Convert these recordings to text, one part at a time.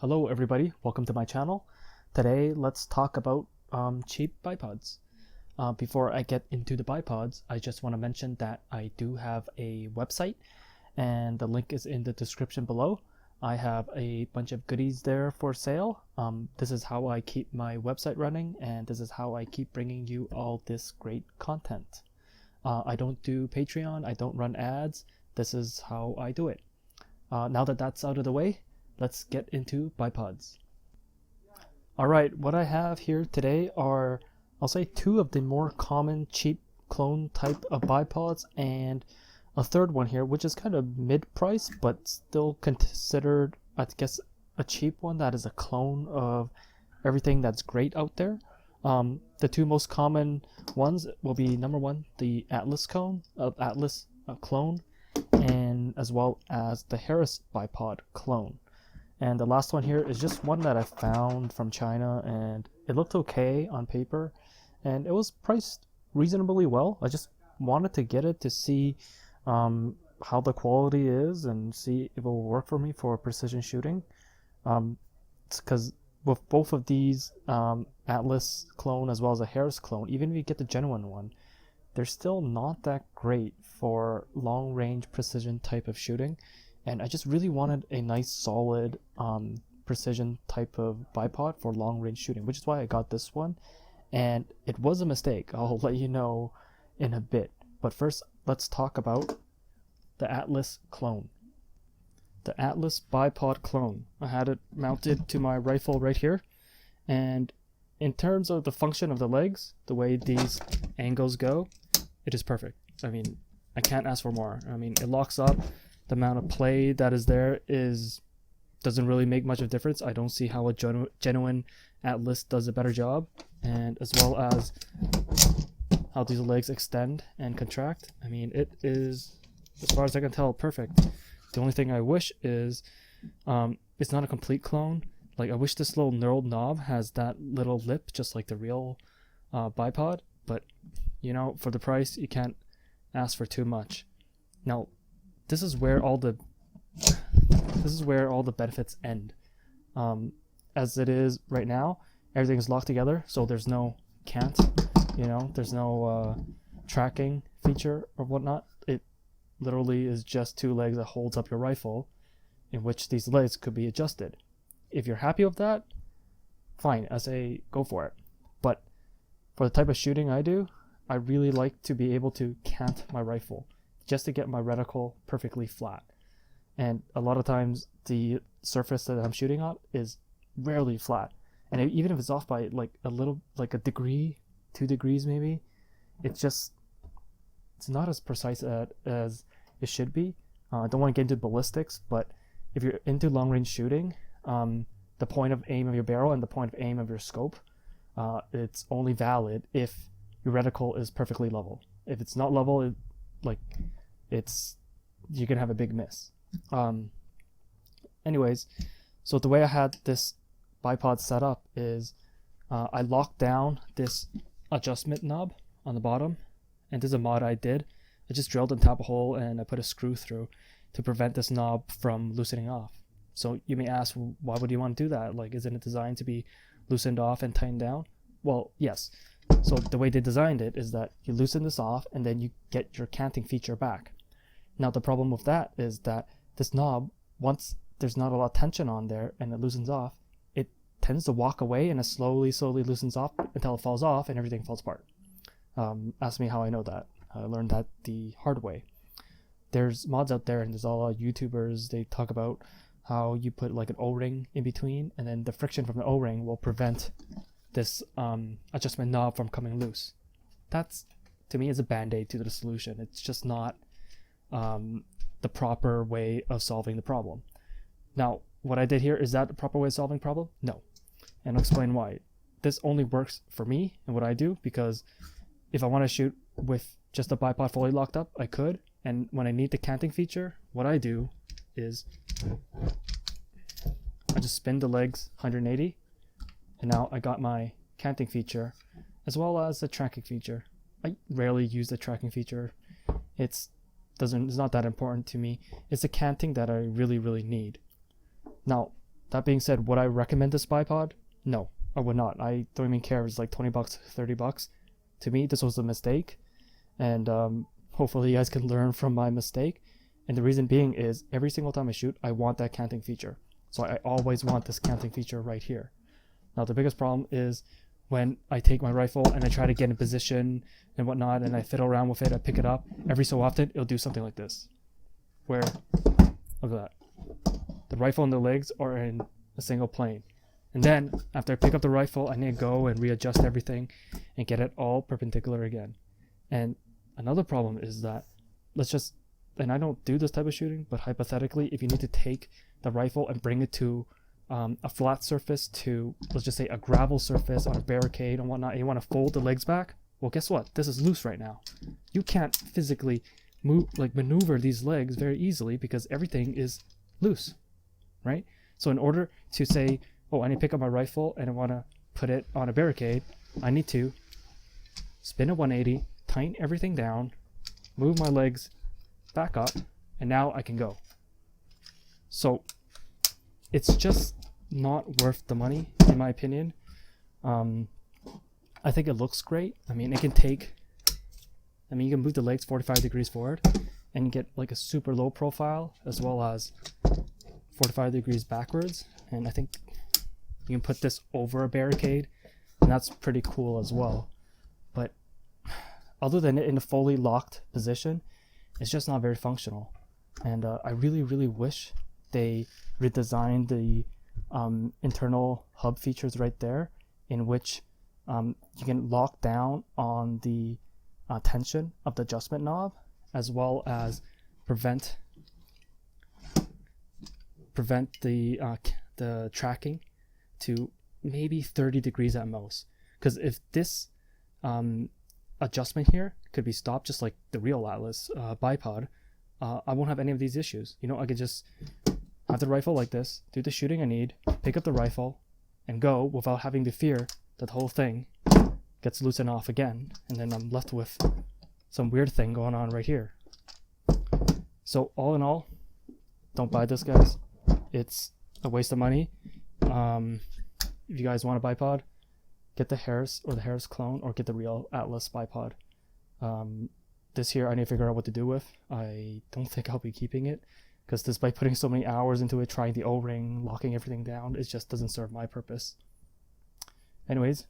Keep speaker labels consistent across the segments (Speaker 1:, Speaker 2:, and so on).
Speaker 1: Hello everybody, welcome to my channel. Today let's talk about cheap bipods. Before I get into the bipods, I just want to mention that I do have a website and the link is in the description below. I have a bunch of goodies there for sale. This is how I keep my website running, and this is how I keep bringing you all this great content. I don't do Patreon, I don't run ads. This is how I do it. Now that that's out of the way, let's get into bipods. Alright, what I have here today are, I'll say, two of the more common cheap clone type of bipods, and a third one here, which is kind of mid-price, but still considered, I guess, a cheap one that is a clone of everything that's great out there. The two most common ones will be, number one, the Atlas clone, and as well as the Harris bipod clone. And the last one here is just one that I found from China, and it looked okay on paper and it was priced reasonably well. I just wanted to get it to see how the quality is and see if it will work for me for precision shooting. Because with both of these Atlas clone as well as a Harris clone, even if you get the genuine one, they're still not that great for long range precision type of shooting. And I just really wanted a nice solid precision type of bipod for long range shooting, which is why I got this one. And it was a mistake. I'll let you know in a bit. But first, let's talk about the Atlas clone. The Atlas bipod clone. I had it mounted to my rifle right here. And in terms of the function of the legs, the way these angles go, it is perfect. I mean, I can't ask for more. I mean, it locks up. The amount of play that is there doesn't really make much of a difference. I don't see how a genuine Atlas does a better job, and as well as how these legs extend and contract. I mean, it is, as far as I can tell, perfect. The only thing I wish is it's not a complete clone. Like, I wish this little knurled knob has that little lip just like the real bipod, but you know, for the price you can't ask for too much. Now this is where all the benefits end. As it is right now, everything is locked together, so there's no cant, you know, there's no tracking feature or whatnot. It literally is just two legs that holds up your rifle, in which these legs could be adjusted. If you're happy with that, fine, I say go for it. But for the type of shooting I do, I really like to be able to cant my rifle just to get my reticle perfectly flat. And a lot of times the surface that I'm shooting on is rarely flat. And even if it's off by like a little, like a degree, 2 degrees maybe, it's not as precise as it should be. I don't want to get into ballistics, but if you're into long range shooting, the point of aim of your barrel and the point of aim of your scope, it's only valid if your reticle is perfectly level. If it's not level, you can have a big miss. Anyways, so the way I had this bipod set up is I locked down this adjustment knob on the bottom, and this is a mod I did. I just drilled and tapped a hole and I put a screw through to prevent this knob from loosening off. So you may ask, why would you want to do that? Like, isn't it designed to be loosened off and tightened down? Well, yes. So the way they designed it is that you loosen this off and then you get your canting feature back. Now the problem with that is that this knob, once there's not a lot of tension on there and it loosens off, it tends to walk away and it slowly loosens off until it falls off and everything falls apart. Ask me how I know that. I learned that the hard way. There's mods out there, and there's a lot of YouTubers, they talk about how you put like an O-ring in between, and then the friction from the O-ring will prevent this adjustment knob from coming loose. That's, to me, is a band-aid to the solution. It's just not the proper way of solving the problem. Now, what I did here, is that the proper way of solving the problem? No. And I'll explain why. This only works for me and what I do, because if I want to shoot with just the bipod fully locked up, I could. And when I need the canting feature, what I do is I just spin the legs 180, and now I got my canting feature as well as the tracking feature. I rarely use the tracking feature. It's not that important to me. It's the canting that I really need. Now, that being said, would I recommend this bipod? No, I would not. I don't even care if it's like $20, $30. To me, this was a mistake, and hopefully you guys can learn from my mistake. And the reason being is every single time I shoot, I want that canting feature. So I always want this canting feature right here. Now the biggest problem is when I take my rifle and I try to get in position and whatnot, and I fiddle around with it, I pick it up, every so often it'll do something like this, where, look at that, the rifle and the legs are in a single plane. And then after I pick up the rifle, I need to go and readjust everything and get it all perpendicular again. And another problem is that, and I don't do this type of shooting, but hypothetically, if you need to take the rifle and bring it to a flat surface to, let's just say, a gravel surface on a barricade and whatnot, and you want to fold the legs back, well, guess what? This is loose right now. You can't physically maneuver these legs very easily because everything is loose, right? So in order to say, oh, I need to pick up my rifle and I want to put it on a barricade, I need to spin a 180, tighten everything down, move my legs back up, and now I can go. So it's just not worth the money, in my opinion. I think it looks great. I mean, you can move the legs 45 degrees forward and you get like a super low profile as well as 45 degrees backwards. And I think you can put this over a barricade, and that's pretty cool as well. But other than it in a fully locked position, it's just not very functional. And I really, really wish they redesigned the internal hub features right there, in which you can lock down on the tension of the adjustment knob, as well as prevent the tracking to maybe 30 degrees at most. Because if this adjustment here could be stopped, just like the real Atlas bipod, I won't have any of these issues. You know, I could just have the rifle like this, do the shooting I need, pick up the rifle, and go without having to fear that the whole thing gets loosened off again, and then I'm left with some weird thing going on right here. So all in all, don't buy this, guys. It's a waste of money. If you guys want a bipod, get the Harris or the Harris clone, or get the real Atlas bipod. This here I need to figure out what to do with. I don't think I'll be keeping it, because despite putting so many hours into it, trying the O-ring, locking everything down, it just doesn't serve my purpose. Anyways,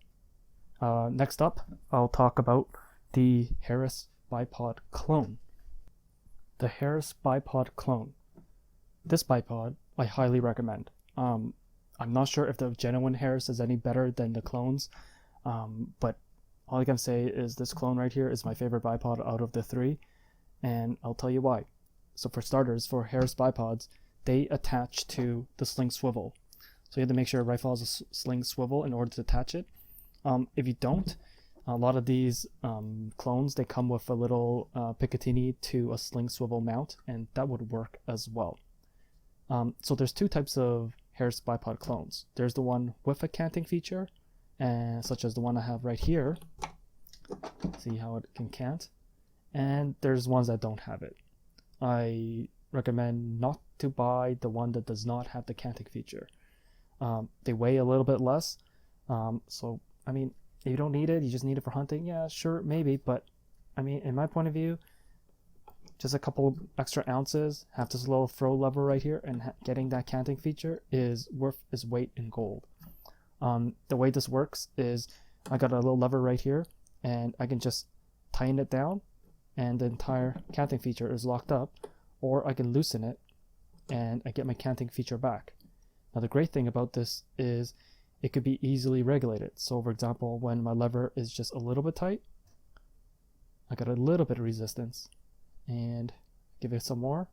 Speaker 1: next up, I'll talk about the Harris bipod clone. The Harris bipod clone. This bipod I highly recommend. I'm not sure if the genuine Harris is any better than the clones, but all I can say is this clone right here is my favorite bipod out of the three, and I'll tell you why. So for starters, for Harris bipods, they attach to the sling swivel. So you have to make sure a rifle has a sling swivel in order to attach it. If you don't, a lot of these clones, they come with a little Picatinny to a sling swivel mount, and that would work as well. So there's two types of Harris bipod clones. There's the one with a canting feature, such as the one I have right here. See how it can cant. And there's ones that don't have it. I recommend not to buy the one that does not have the canting feature. They weigh a little bit less. So, I mean, if you don't need it, you just need it for hunting, yeah, sure, maybe. But, I mean, in my point of view, just a couple extra ounces, have this little throw lever right here, and getting that canting feature is worth its weight in gold. The way this works is I got a little lever right here, and I can just tighten it down, and the entire canting feature is locked up, or I can loosen it, and I get my canting feature back. Now the great thing about this is it could be easily regulated. So for example, when my lever is just a little bit tight, I got a little bit of resistance, and give it some more,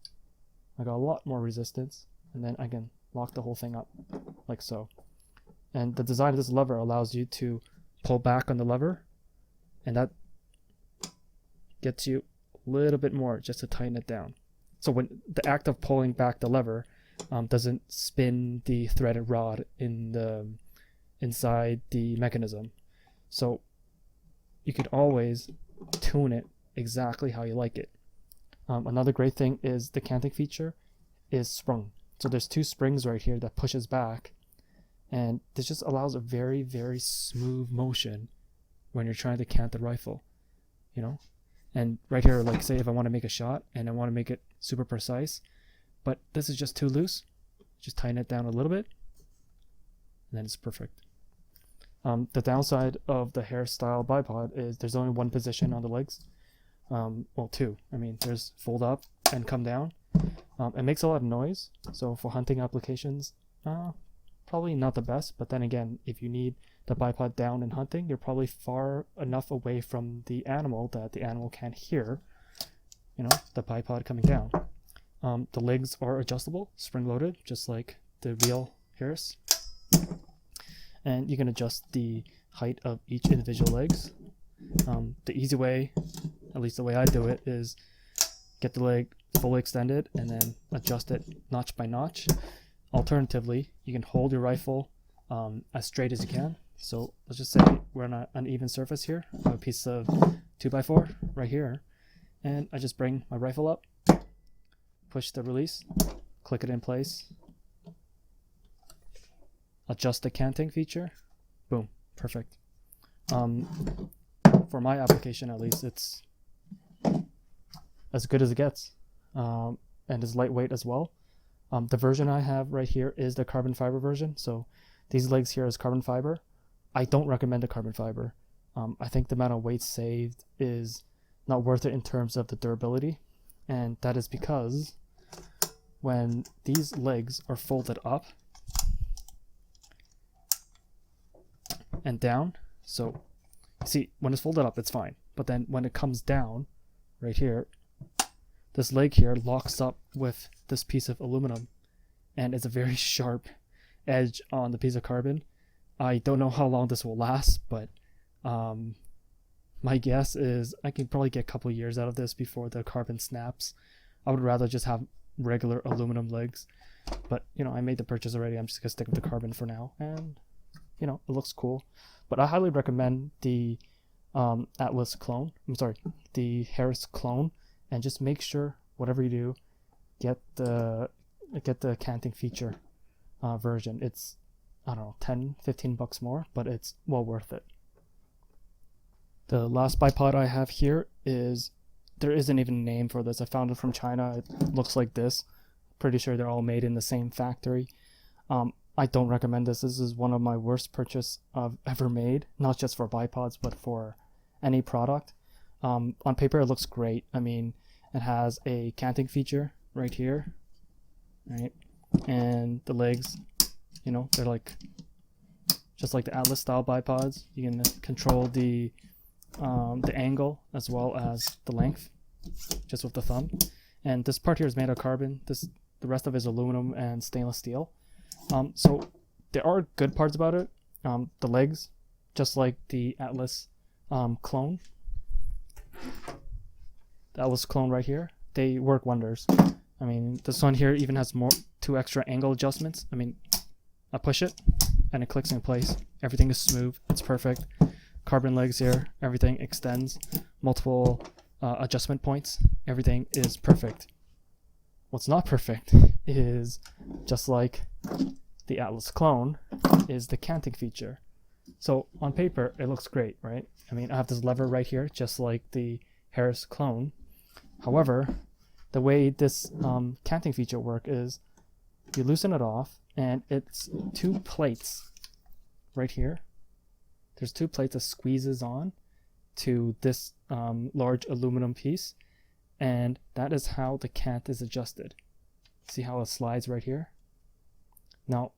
Speaker 1: I got a lot more resistance, and then I can lock the whole thing up like so. And the design of this lever allows you to pull back on the lever, and that gets you a little bit more just to tighten it down. So when the act of pulling back the lever doesn't spin the threaded rod inside the mechanism. So you could always tune it exactly how you like it. Another great thing is the canting feature is sprung. So there's two springs right here that pushes back, and this just allows a very, very smooth motion when you're trying to cant the rifle, you know? And right here, like say if I want to make a shot and I want to make it super precise, but this is just too loose, just tighten it down a little bit, and then it's perfect. The downside of the hairstyle bipod is there's only one position on the legs. Well, two. I mean, there's fold up and come down. It makes a lot of noise, so for hunting applications, probably not the best. But then again, if you need the bipod down in hunting, you're probably far enough away from the animal that the animal can't hear, you know, the bipod coming down. The legs are adjustable, spring-loaded, just like the real Harris. And you can adjust the height of each individual legs. The easy way, at least the way I do it, is get the leg fully extended and then adjust it notch by notch. Alternatively, you can hold your rifle as straight as you can. So let's just say we're on an uneven surface here. I have a piece of 2x4 right here, and I just bring my rifle up, push the release, click it in place, adjust the canting feature, boom, perfect. For my application at least, it's as good as it gets, and is lightweight as well. The version I have right here is the carbon fiber version, so these legs here is carbon fiber. I don't recommend the carbon fiber. I think the amount of weight saved is not worth it in terms of the durability, and that is because when these legs are folded up and down, so see, when it's folded up it's fine, but then when it comes down right here, this leg here locks up with this piece of aluminum, and it's a very sharp edge on the piece of carbon. I don't know how long this will last, but my guess is I can probably get a couple years out of this before the carbon snaps. I would rather just have regular aluminum legs, but you know, I made the purchase already. I'm just gonna stick with the carbon for now, and you know, it looks cool. But I highly recommend the Atlas clone. I'm sorry, the Harris clone, and just make sure whatever you do, get the canting feature version. It's, I don't know, 10-15 bucks more, but it's well worth it. The last bipod I have here is, there isn't even a name for this. I found it from China. It looks like this. Pretty sure they're all made in the same factory. I don't recommend this. This is one of my worst purchases I've ever made, not just for bipods, but for any product. On paper, it looks great. I mean, it has a canting feature right here, right? And the legs, you know, they're like just like the Atlas style bipods. You can control the angle as well as the length just with the thumb. And this part here is made of carbon. The rest of it is aluminum and stainless steel. So there are good parts about it. The legs, just like the Atlas clone. The Atlas clone right here, they work wonders. I mean, this one here even has two extra angle adjustments. I mean, I push it and it clicks in place. Everything is smooth. It's perfect. Carbon legs here, everything extends. Multiple adjustment points. Everything is perfect. What's not perfect is, just like the Atlas clone, is the canting feature. So on paper, it looks great, right? I mean, I have this lever right here, just like the Harris clone. However, the way this canting feature works is you loosen it off, and it's two plates right here. There's two plates that squeezes on to this large aluminum piece, and that is how the cant is adjusted. See how it slides right here? Now,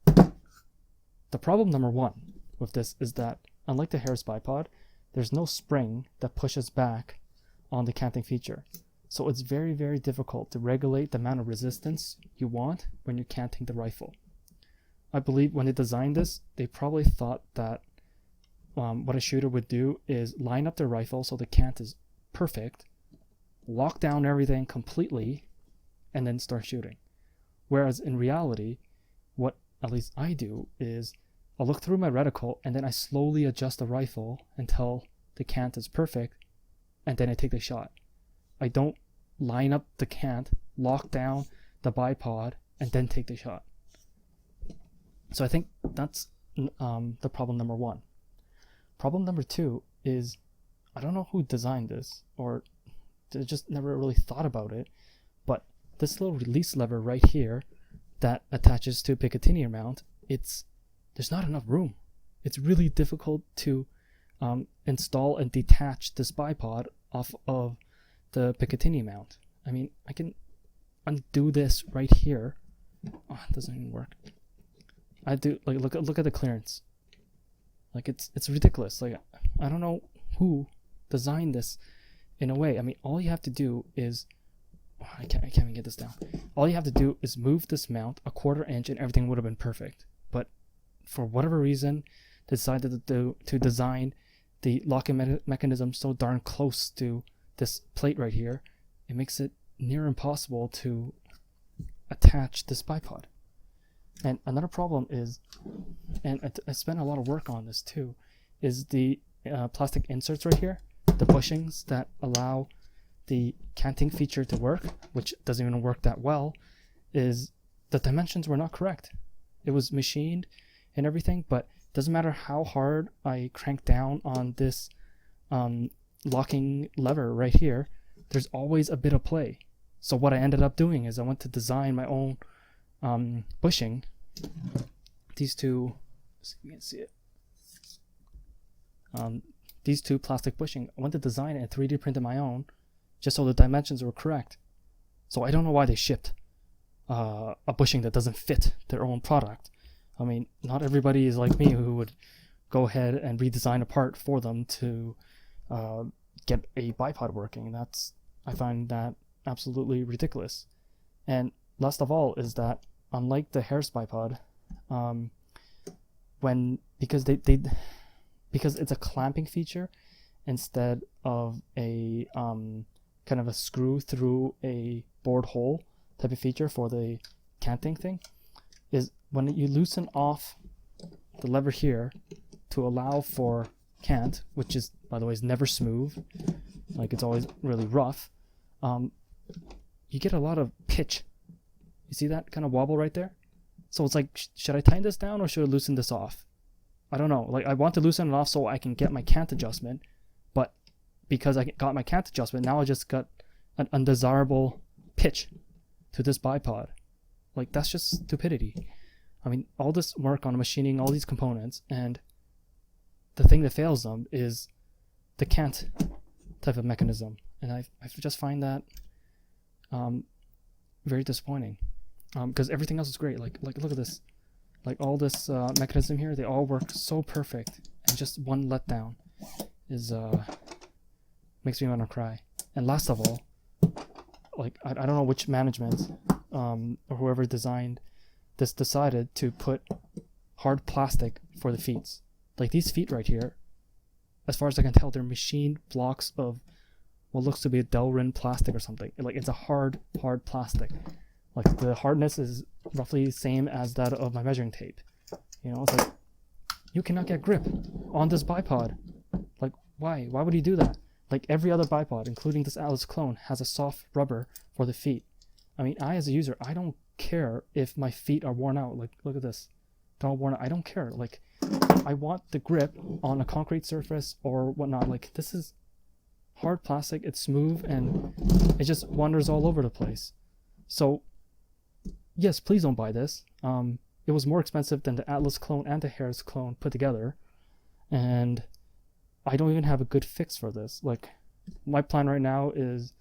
Speaker 1: the problem number one with this is that, unlike the Harris bipod, there's no spring that pushes back on the canting feature. So it's very, very difficult to regulate the amount of resistance you want when you're canting the rifle. I believe when they designed this, they probably thought that what a shooter would do is line up their rifle so the cant is perfect, lock down everything completely, and then start shooting. Whereas in reality, what at least I do is I'll look through my reticle and then I slowly adjust the rifle until the cant is perfect, and then I take the shot. I don't line up the cant, lock down the bipod and then take the shot. So I think that's the problem number one. Problem number two is, I don't know who designed this, or they just never really thought about it, but this little release lever right here that attaches to a Picatinny mount, there's not enough room. It's really difficult to install and detach this bipod off of the Picatinny mount. I mean, I can undo this right here. Oh, it doesn't even work. I do, like, look at the clearance. Like, it's ridiculous. Like, I don't know who designed this in a way. I mean, all you have to do is, I can't even get this down. All you have to do is move this mount a 1/4 inch and everything would have been perfect. But for whatever reason, they decided to design the locking mechanism so darn close to this plate right here. It makes it near impossible to attach this bipod. And another problem is, and I spent a lot of work on this too, is the plastic inserts right here, the bushings that allow the canting feature to work, which doesn't even work that well, is the dimensions were not correct. It was machined and everything, but it doesn't matter how hard I crank down on this locking lever right here, there's always a bit of play. So what I ended up doing is I went to design my own bushing. These two, let's see if you can see it. These two plastic bushing, I went to design it and 3D printed my own, just so the dimensions were correct. So I don't know why they shipped a bushing that doesn't fit their own product. I mean, not everybody is like me who would go ahead and redesign a part for them to get a bipod working. I find that absolutely ridiculous. And last of all is that, unlike the Harris bipod, because it's a clamping feature instead of a kind of a screw through a bored hole type of feature for the canting thing, is when you loosen off the lever here to allow for cant, which is, by the way, is never smooth, like it's always really rough, you get a lot of pitch. You see that kind of wobble right there? So it's like, should I tighten this down or should I loosen this off? I don't know. Like, I want to loosen it off so I can get my cant adjustment, but because I got my cant adjustment, now I just got an undesirable pitch to this bipod. Like, that's just stupidity. I mean, all this work on machining all these components, and the thing that fails them is the cant type of mechanism. And I just find that very disappointing. Because everything else is great. Like look at this. Like, all this mechanism here, they all work so perfect, and just one letdown is makes me want to cry. And last of all, like, I don't know which management or whoever designed this decided to put hard plastic for the feet. Like, these feet right here, as far as I can tell, they're machined blocks of what looks to be a Delrin plastic or something. Like, it's a hard plastic. Like, the hardness is roughly the same as that of my measuring tape. You know, it's like, you cannot get grip on this bipod. Like, why? Why would you do that? Like, every other bipod, including this Atlas clone, has a soft rubber for the feet. I mean, I as a user, I don't care if my feet are worn out. Like, look at this. They're all worn out. I don't care. Like, I want the grip on a concrete surface or whatnot. Like, this is hard plastic. It's smooth, and it just wanders all over the place. So, yes, please don't buy this. It was more expensive than the Atlas clone and the Harris clone put together, and I don't even have a good fix for this. Like, my plan right now is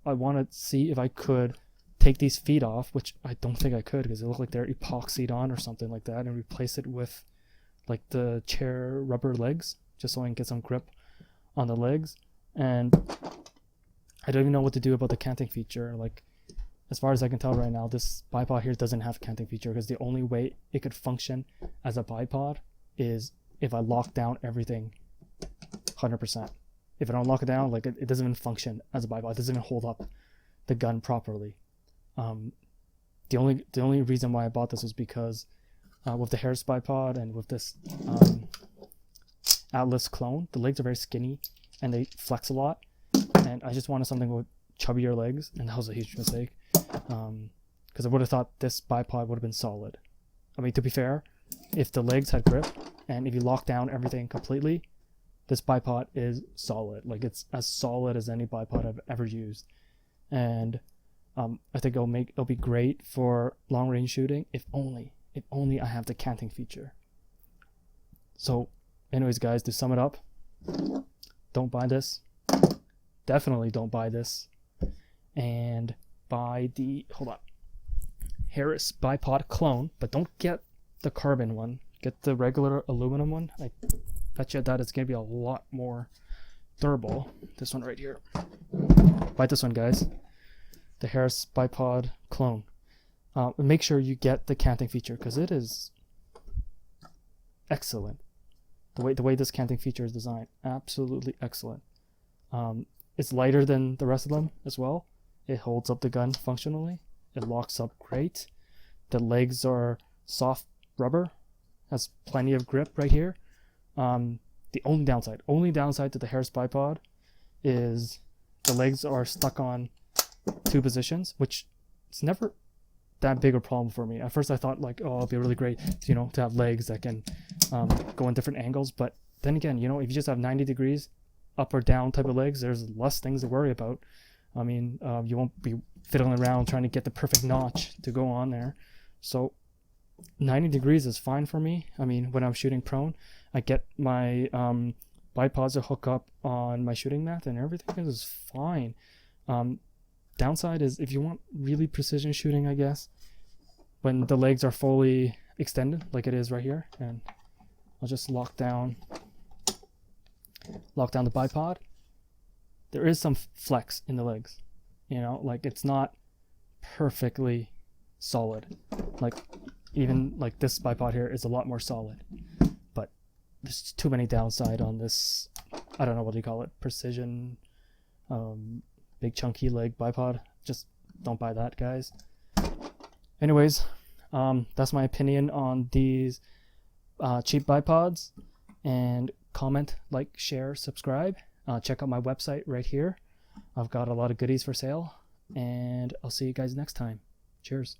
Speaker 1: I want to see if I could take these feet off, which I don't think I could because they look like they're epoxied on or something like that, and replace it with like the chair rubber legs, just so I can get some grip on the legs. And I don't even know what to do about the canting feature. Like, as far as I can tell right now, this bipod here doesn't have a canting feature, because the only way it could function as a bipod is if I lock down everything 100%. If I don't lock it down, like, it doesn't even function as a bipod. It doesn't even hold up the gun properly. The only reason why I bought this was because with the Harris bipod and with this Atlas clone, the legs are very skinny and they flex a lot, and I just wanted something with chubbier legs, and that was a huge mistake. because I would have thought this bipod would have been solid. I mean, to be fair, if the legs had grip and if you lock down everything completely, this bipod is solid. Like, it's as solid as any bipod I've ever used. And I think it'll be great for long range shooting if only I have the canting feature. So anyways, guys, to sum it up, don't buy this. Definitely don't buy this. And buy the Harris bipod clone, but don't get the carbon one. Get the regular aluminum one. I bet you that it's gonna be a lot more durable. This one right here. Buy this one, guys. The Harris bipod clone. Make sure you get the canting feature because it is excellent. The way this canting feature is designed, absolutely excellent. It's lighter than the rest of them as well. It holds up the gun functionally. It locks up great. The legs are soft rubber. Has plenty of grip right here. The only downside to the Harris bipod is the legs are stuck on 2 positions, which it's never that big a problem for me. At first I thought like, oh, it'd be really great, to have legs that can go in different angles. But then again, if you just have 90 degrees up or down type of legs, there's less things to worry about. I mean, you won't be fiddling around trying to get the perfect notch to go on there. So 90 degrees is fine for me. I mean, when I'm shooting prone, I get my bipods to hook up on my shooting mat and everything is fine. Downside is if you want really precision shooting, I guess, when the legs are fully extended like it is right here, and I'll just lock down the bipod. There is some flex in the legs, like it's not perfectly solid. Like even like this bipod here is a lot more solid, but there's too many downside on this. I don't know, what do you call it? Precision, big chunky leg bipod. Just don't buy that, guys. Anyways, that's my opinion on these cheap bipods. And comment, like, share, subscribe. Check out my website right here. I've got a lot of goodies for sale, and I'll see you guys next time. Cheers.